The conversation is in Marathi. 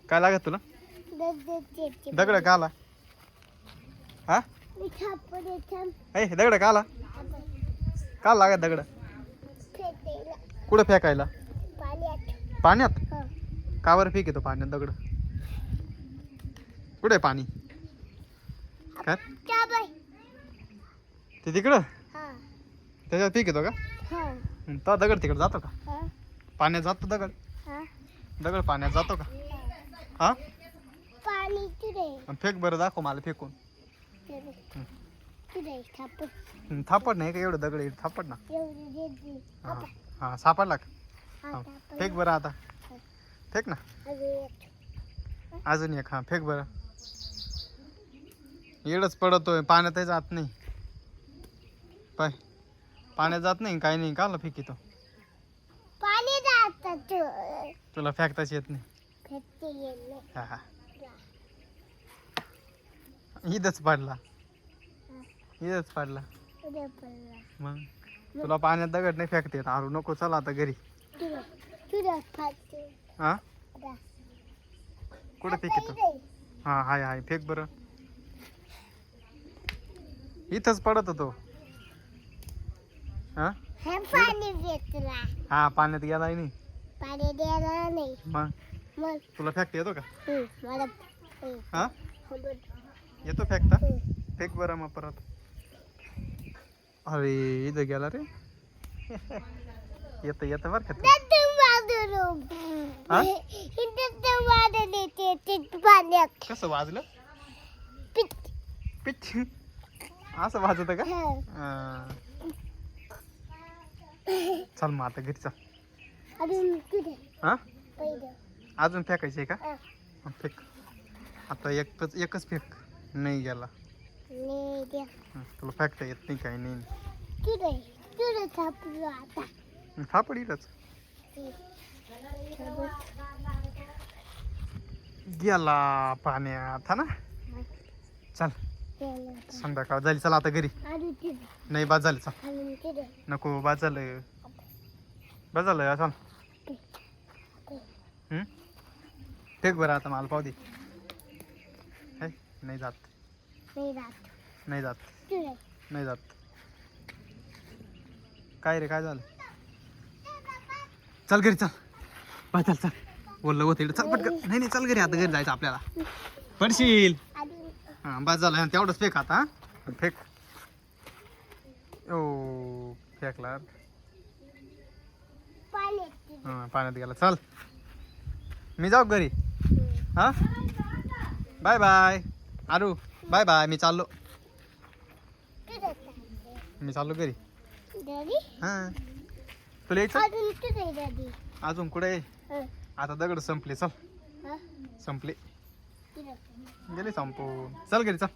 काय लागत तुला दगड का आला हा ए दगड का आला का लागत दगड कुठं फेकायला पाण्यात का बरं फेक येतो पाण्यात दगड कुठे पाणी काय ते तिकडं त्याच्यात पीक येतो का तो दगड तिकडे जातो का पाण्यात जातो दगड दगड पाण्यात जातो का हा फेक बरं दाखव मला फेकून थापड नाही का एवढं दगड थापड ना हा सापडला का फेक बरं आता फेक ना अजून एक हा फेक बरं एवढंच पडतोय पाण्यातही जात नाही पाय पाण्यात जात नाही काही नाही काला फेकी तो तुला फेकताच येत नाही हा इथंच पडला इथंच पडला मग तुला पाण्यात दगड नाही फेकता येत आरू नको चला आता घरी हा कुठे फेक येतो हा हाय हाय फेक बरं इथंच पडत होतो हा हा पाण्यात गेला नाही मग तुला फेकता येतो का हा येतो फेकता फेक बरं मग परत अरे इथं गेला रे येत येत बर का कसं वाजलं पिच असं वाजत का चल मग आता घरी चल हा अजून फेकायचे का फेक आता एकच फेक नाही गेला तुला फेकता येत नाही काही नाही थापड इथंच गेला पाण्यात हा ना चल संध्याकाळ झाली चला आता घरी नाही बाद झालं चल नको बाद झालं बाद झालं चल फेक बरं आता मला पाहू दे नाही जात नाही जात नाही जात काय रे काय झालं चल घरी चल बाय चल चल बोललं होतं चल पटकन नाही नाही चल घरी आता घरी जायचं आपल्याला पडशील हा बस झालं तेवढंच फेक आता फेक ओ फेकला हा पाण्यात गेला चल मी जाऊ घरी हा बाय बाय आरू बाय बाय मी चाललो घरी हा तुला यायचं अजून कुठे आता दगड संपले चल संपले गेले संपून चल घरी चल